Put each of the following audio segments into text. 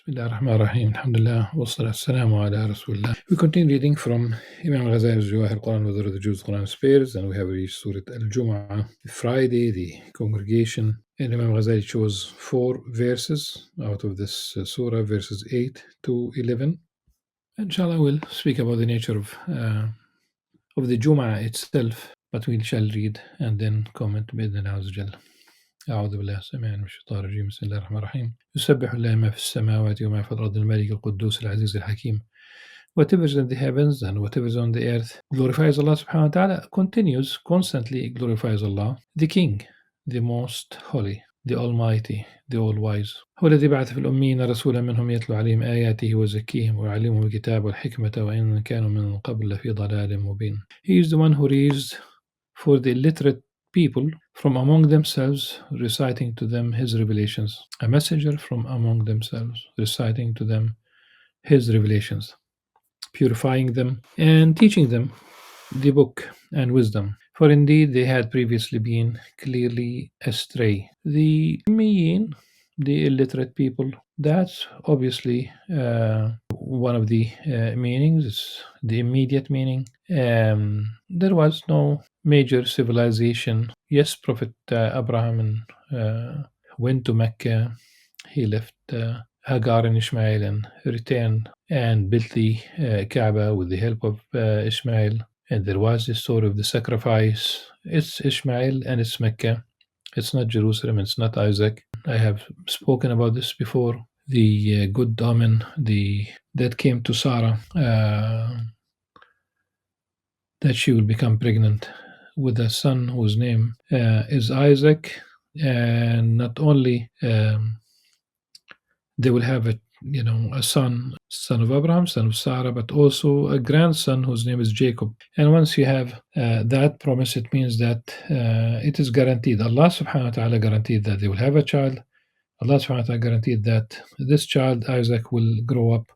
Bismillah ar-Rahman ar-Rahim. Alhamdulillah. Wassalatu wassalamu ala Rasulullah. We continue reading from Imam Al-Ghazali's Jawahir Quran, whether the Jews Quran spares, and we have reached Surah Al-Jum'ah, Friday, the congregation. And Imam Ghazali chose 4 verses out of this surah, verses 8 to 11. Inshallah, we'll speak about the nature of the Jum'ah itself, but we shall read and then comment بإذن Azza Jal. أعوذ بالله السميع من الشيطان الرجيم بسم الله الرحمن الرحيم يسبح لله ما في السماوات وما في الأرض الملك القدوس العزيز الحكيم. Whatever is in the heavens and whatever is on the earth glorifies Allah subhanahu wa ta'ala, continues, constantly glorifies Allah, the King, the Most Holy, the Almighty, the All-Wise. هو الذي بعث في الأميين رسولا منهم يتلو عليهم آياته ويزكيهم ويعلمهم الكتاب والحكمة وإن كانوا من قبل لفي ضلال مبين. He is the one who raised for the illiterate people from among themselves, reciting to them his revelations. A messenger from among themselves, reciting to them his revelations, purifying them and teaching them the book and wisdom. For indeed they had previously been clearly astray. The Ummiyin, the illiterate people, that's obviously one of the meanings. It's the immediate meaning. There was no major civilization. Yes, Prophet Abraham went to Mecca. He left Hagar and Ishmael and returned and built the Kaaba with the help of Ishmael. And there was the story of the sacrifice. It's Ishmael and it's Mecca. It's not Jerusalem, it's not Isaac. I have spoken about this before. The good omen that came to Sarah, that she will become pregnant with a son whose name is Isaac, and not only they will have a son of Abraham, son of Sarah, but also a grandson whose name is Jacob. And once you have that promise, it means that it is guaranteed. Allah subhanahu wa ta'ala guaranteed that they will have a child. Allah subhanahu wa ta'ala guaranteed that this child, Isaac, will grow up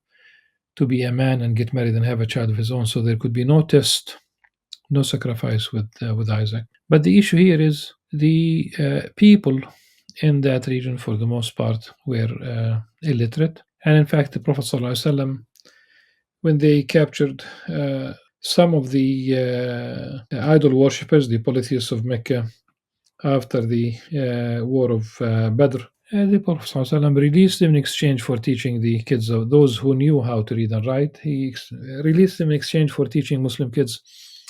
to be a man and get married and have a child of his own. So there could be no test, no sacrifice with Isaac. But the issue here is the people in that region, for the most part, were illiterate. And in fact, the Prophet ﷺ, when they captured some of the idol worshippers, the polytheists of Mecca, after the war of Badr, the Prophet ﷺ released them in exchange for teaching the kids of those who knew how to read and write. He released them in exchange for teaching Muslim kids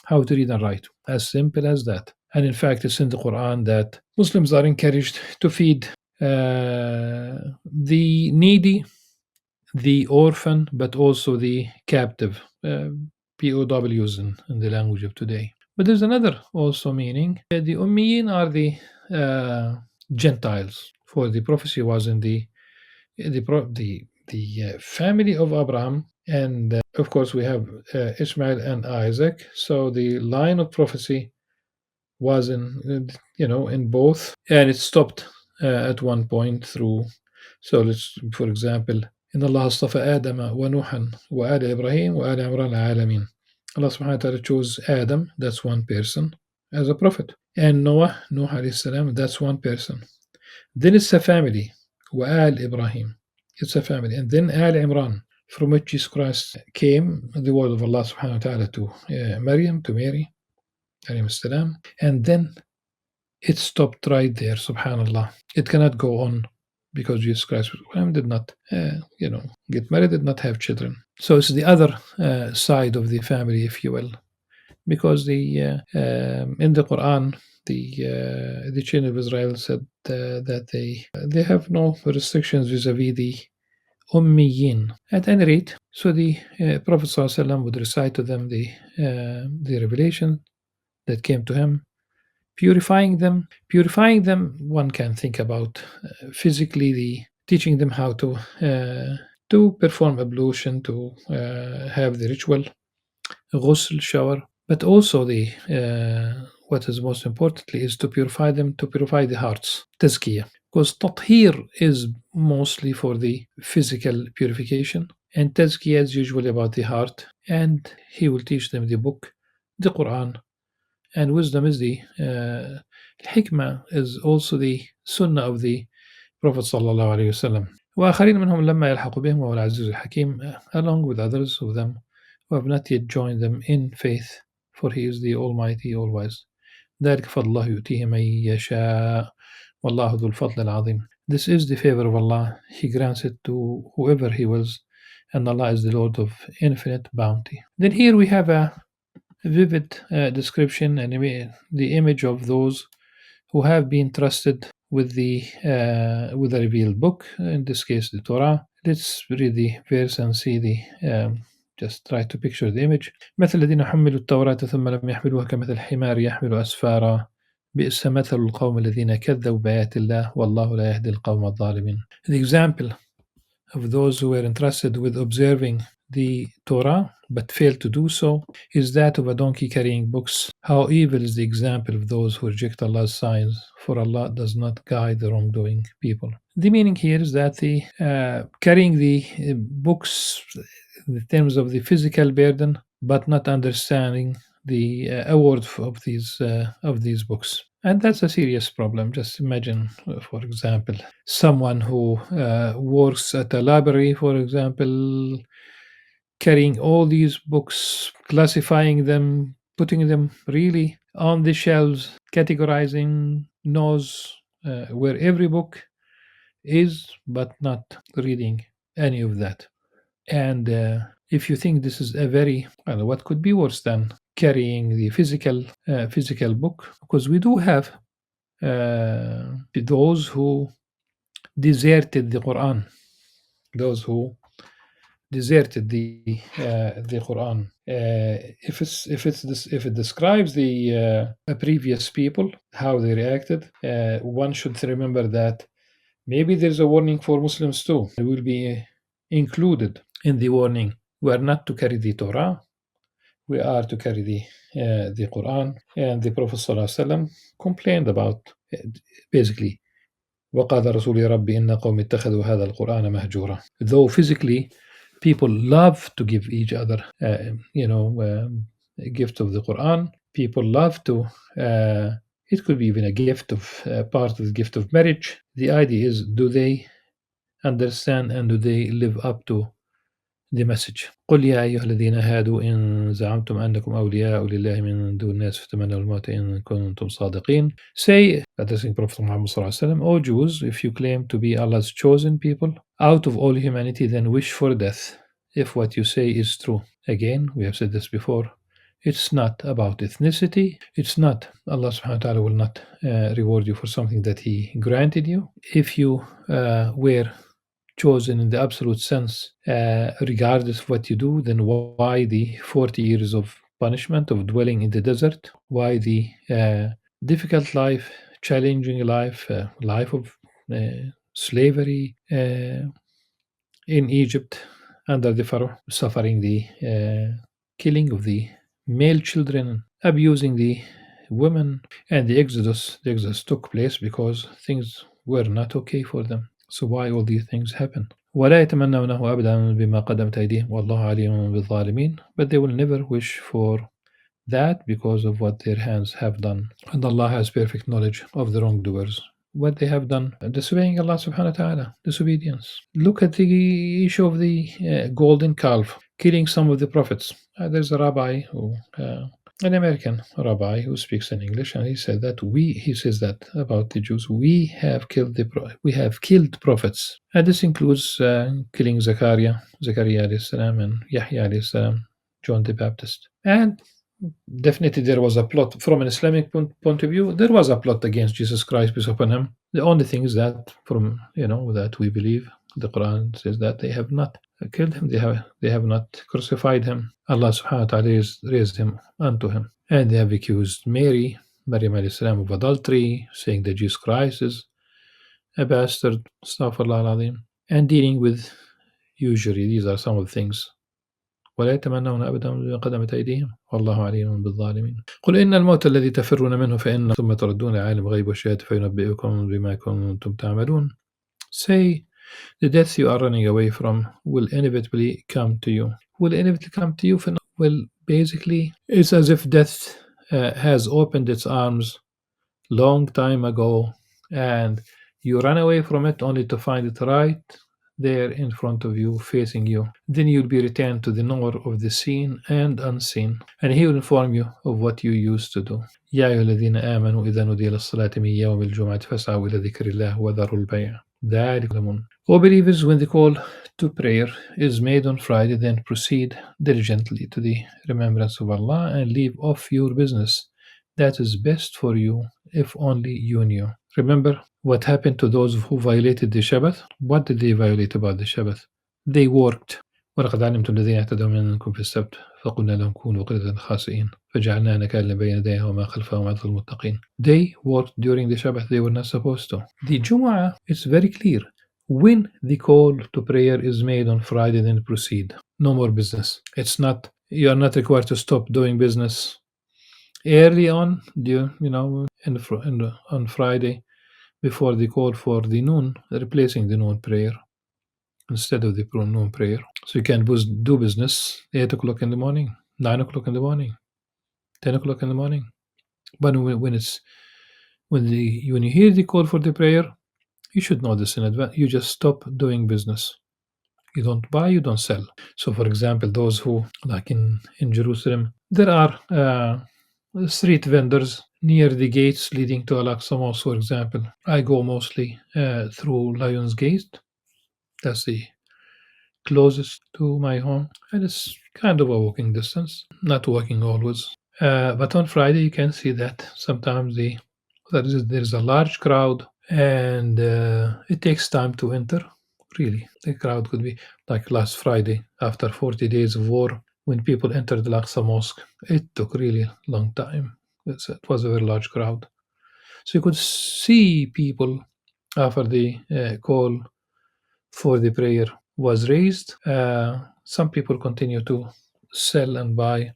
how to read and write. As simple as that. And in fact, it's in the Qur'an that Muslims are encouraged to feed the needy, the orphan, but also the captive, POWs in the language of today. But there's another also meaning. The Ummiyin are the Gentiles, for the prophecy was in the family of Abraham, and of course we have Ishmael and Isaac. So the line of prophecy was in both, and it stopped at one point through. So let's, for example, إن الله اصطفى آدم ونوحا وآل إبراهيم وآل عمران العالمين. Allah subhanahu wa ta'ala chose Adam, that's one person, as a prophet. And Noah alayhi salam, that's one person. Then it's a family, وآل Ibrahim, it's a family. And then Al Imran, from which Jesus Christ came, the word of Allah subhanahu wa ta'ala to Maryam, to Mary, alayhi salam. And then it stopped right there, subhanallah. It cannot go on because Jesus Christ did not, get married, did not have children. So it's the other side of the family, if you will, because in the Quran, the children of Israel said that they have no restrictions vis-a-vis the Ummiyin. At any rate, so the Prophet ﷺ would recite to them the revelation that came to him, purifying them. One can think about physically teaching them how to perform ablution, to have the ritual ghusl, shower, but also what is most importantly is to purify them, to purify the hearts, tazkiyah. Because tathir is mostly for the physical purification, and tazkiyah is usually about the heart. And he will teach them the book, the Qur'an, and wisdom is the hikmah, is also the sunnah of the Prophet sallallahu alaihi wasallam. وآخرين منهم لما يلحق بهم وهو العزيز الحكيم, along with others of them who have not yet joined them in faith, for he is the Almighty, All-Wise. ذلك فضل الله يؤتيه من يشاء والله ذو الفضل العظيم. This is the favor of Allah. He grants it to whoever He wills, and Allah is the Lord of infinite bounty. Then here we have a vivid description and the image of those who have been trusted with the revealed book, in this case the Torah. Let's read the verse and see just try to picture the image. مثل الذين حملوا التوراة ثم لم يحملوها كمثل الحمار يحمل أسفارا بئس مثل القوم الذين كذبوا بآيات الله والله لا يهدي القوم الظالمين. The example of those who were entrusted with observing the Torah but failed to do so is that of a donkey carrying books. How evil is the example of those who reject Allah's signs, for Allah does not guide the wrongdoing people. The meaning here is that the carrying the books in terms of the physical burden, but not understanding the award of these books. And that's a serious problem. Just imagine, for example, someone who works at a library, for example, carrying all these books, classifying them, putting them really on the shelves, categorizing, knows where every book is, but not reading any of that. And if you think this is a very, well, what could be worse than carrying the physical book? Because we do have those who deserted the Quran, those who deserted the Quran. If it describes the previous people, how they reacted, one should remember that maybe there's a warning for Muslims too. It will be included in the warning. We are not to carry the Torah. We are to carry the Quran. And the Prophet ﷺ complained about basically وقال رسول يا ربي إن قوم اتخذوا هذا القرآن مهجورا. Though physically people love to give each other a gift of the Quran, people love to it could be even a gift of part of the gift of marriage. The idea is, do they understand and do they live up to the message? قل يا أيها الذين هادوا إن زعمتم أنكم أولياء لله من دون الناس فتمنوا الموت إن كنتم صادقين. Say, addressing Prophet Muhammad ﷺ, O Jews, if you claim to be Allah's chosen people out of all humanity, then wish for death, if what you say is true. Again, we have said this before, it's not about ethnicity. It's not, Allah subhanahu wa ta'ala will not reward you for something that He granted you. If you were chosen in the absolute sense, regardless of what you do, then why the 40 years of punishment of dwelling in the desert? Why the difficult life, challenging life, life of slavery in Egypt under the Pharaoh, suffering the killing of the male children, abusing the women, and the Exodus. The Exodus took place because things were not okay for them. So why all these things happen? ولا يتمنونه أبدا بما قدمت أيديهم والله عليم بالظالمين. But they will never wish for that because of what their hands have done. And Allah has perfect knowledge of the wrongdoers. What they have done, disobeying Allah subhanahu wa ta'ala, disobedience. Look at the issue of the golden calf, killing some of the prophets. There's a rabbi who an American rabbi who speaks in English, and he said that he says that about the Jews, we have killed prophets, and this includes killing Zechariah alayhi salam, and Yahya alayhi salam, John the Baptist. And definitely there was a plot from an Islamic point of view. There was a plot against Jesus Christ, peace upon him. The only thing is that from that we believe the Quran says that they have not killed him, they have not crucified him. Allah subhanahu wa ta'ala raised him unto him. And they have accused Maryam alayhi salam of adultery, saying that Jesus Christ is a bastard, astaghfirullah al-azim, and dealing with usury. These are some of the things. ولا يتمنون أبدا بما قدمت أيديهم والله عليم بالظالمين. قل إن الموت الذي تفرون منه فإن ثم تردون عالم الغيب والشهادة فينبئكم بما كنتم تعملون. Say, the death you are running away from will inevitably come to you. Will inevitably come to you. Well, basically, it's as if death has opened its arms long time ago, and you run away from it only to find it right there in front of you, facing you. Then you'll be returned to the Nur of the seen and unseen, and He will inform you of what you used to do. يا أيها الذين آمنوا إذا نودي للصلاة من يوم الجمعة فاسعوا إلى ذكر الله وذروا البيع ذلك لمن. O believers, when the call to prayer is made on Friday, then proceed diligently to the remembrance of Allah and leave off your business. That is best for you if only you knew. Remember what happened to those who violated the Shabbat? What did they violate about the Shabbat? They worked. ولقد علمت الذين اعتدوا منكم في السبت فقلنا لهم كونوا قردة خاسئين فجعلنا نكالا بين يديها وما خلفها وموعظة للمتقين. They worked during the Shabbat. They were not supposed to. The Jumu'ah is very clear. When the call to prayer is made on Friday, then proceed. No more business. It's not. You are not required to stop doing business early on. On Friday before the call for the noon, replacing the noon prayer instead of the noon prayer. So you can do business 8 o'clock in the morning, 9 o'clock in the morning, 10 o'clock in the morning. But when you hear the call for the prayer, you should know this in advance. You just stop doing business. You don't buy, you don't sell. So, for example, those who, like in Jerusalem, there are street vendors near the gates leading to Al-Aqsa Mosque, for example. I go mostly through Lion's Gate. That's the closest to my home, and it's kind of a walking distance, not walking always. But on Friday, you can see that sometimes there's a large crowd, and it takes time to enter. Really, the crowd could be like last Friday after 40 days of war when people entered the Al-Aqsa Mosque. It took really long time. It was a very large crowd, so you could see people after the call for the prayer was raised. Some people continue to sell and buy.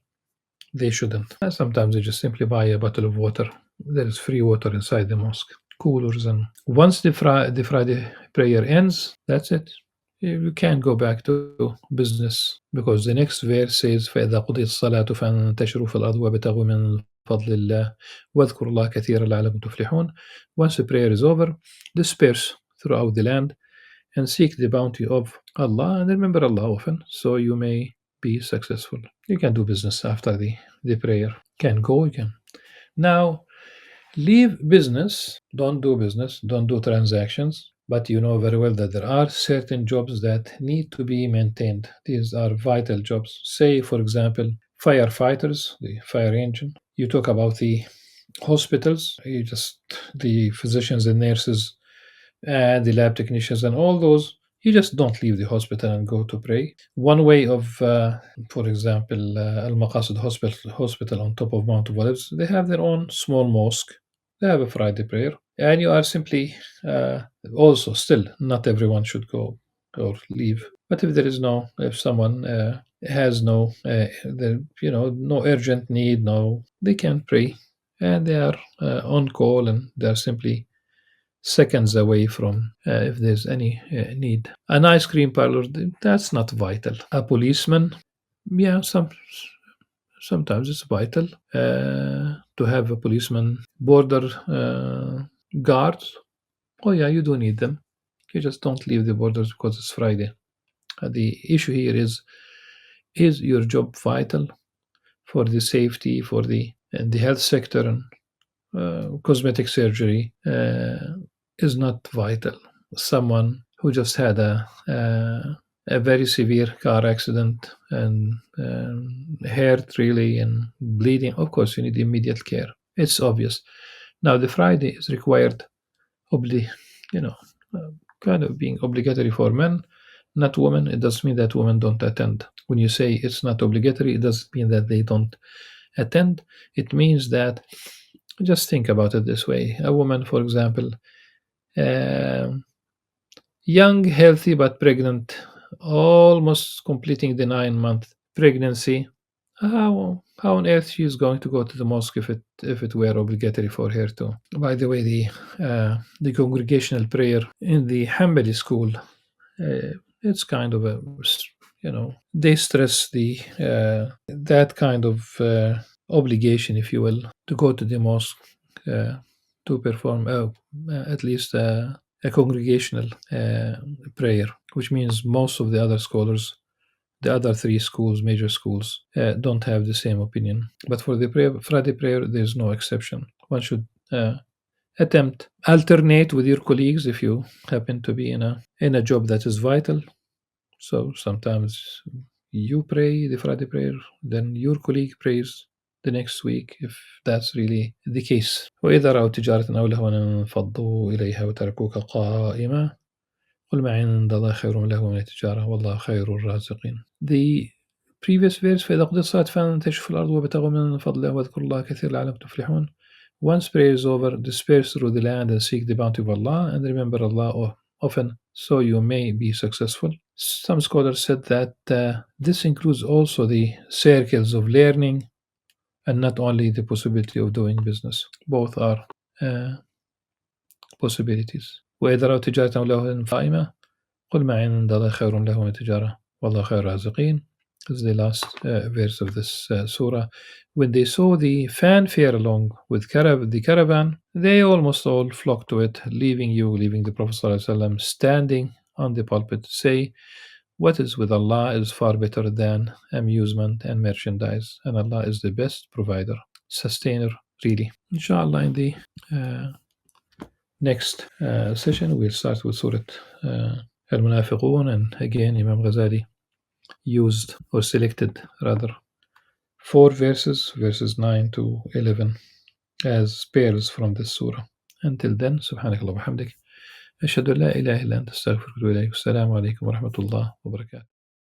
They shouldn't. Sometimes they just simply buy a bottle of water. There is free water inside the mosque, coolers, and once the Friday prayer ends, that's it. You can't go back to business because the next verse says فإذا قضيت الصلاة فانتشروا في الأرض وابتغوا من فضل الله واذكروا الله كثيرا لعلكم تفلحون. Once the prayer is over, disperse throughout the land and seek the bounty of Allah and remember Allah often so you may be successful. You can do business after the prayer. Can go, you can. Now, leave business, don't do business, don't do transactions, but you know very well that there are certain jobs that need to be maintained. These are vital jobs. Say, for example, firefighters, the fire engine. You talk about the hospitals, the physicians and nurses and the lab technicians and all those. You just don't leave the hospital and go to pray. One way of, for example, Al Maqasid hospital on top of Mount of Olives, they have their own small mosque. They have a Friday prayer, and you are simply also still not everyone should go or leave. But if someone has no urgent need, they can pray, and they are on call, and they are simply seconds away from if there's any need. An ice cream parlor, that's not vital. A policeman, yeah, sometimes it's vital to have a policeman. Border guards, oh yeah, you do need them. You just don't leave the borders because it's Friday. The issue here is your job vital for the safety, for the health sector, and cosmetic surgery is not vital. Someone who just had a very severe car accident and hurt really and bleeding, of course you need immediate care. It's obvious. Now the Friday is required, you know, kind of being obligatory for men, not women. It doesn't mean that women don't attend. When you say it's not obligatory, it doesn't mean that they don't attend. It means that, just think about it this way. A woman, for example, young, healthy, but pregnant, almost completing the 9-month pregnancy. How on earth she is going to go to the mosque if it were obligatory for her to? By the way, the congregational prayer in the Hanbali school, it's kind of they stress that kind of obligation, if you will, to go to the mosque to perform at least a congregational prayer, which means most of the other scholars, the other three schools, major schools, don't have the same opinion. But for the Friday prayer, there's no exception. One should attempt alternate with your colleagues if you happen to be in a job that is vital. So sometimes you pray the Friday prayer, then your colleague prays the next week if that's really the case. وإذا رأوا تجارة أو لهوا انفضوا إليها وتركوك قائمة قل ما عند الله خير من لهو من التجارة والله خير الرازقين. The previous verse فإذا قضيت الصلاة فانتشروا في الأرض وابتغوا من فضله واذكروا الله كثيرا لعلكم تفلحون. Once prayer is over, disperse through the land and seek the bounty of Allah and remember Allah often so you may be successful. Some scholars said that this includes also the circles of learning and not only the possibility of doing business. Both are possibilities. وإذا رأوا تجارة أو لهوا قائمة قل ما عند الله خير له من التجارة والله خير الرازقين. This is the last verse of this surah. When they saw the fanfare along with the caravan, they almost all flocked to it, leaving the Prophet ﷺ standing on the pulpit to say, what is with Allah is far better than amusement and merchandise, and Allah is the best provider, sustainer, really. Inshallah, in the next session, we'll start with Surah Al-Munafiqun, and again, Imam Ghazali used or selected rather 4 verses 9 to 11 as pairs from this surah. Until then, subhanakallah wa hamdik, ashhadu an la ilaha illa anta astaghfiruka wa atubu ilayk. Assalamu alaikum wa rahmatullah wa barakatuh.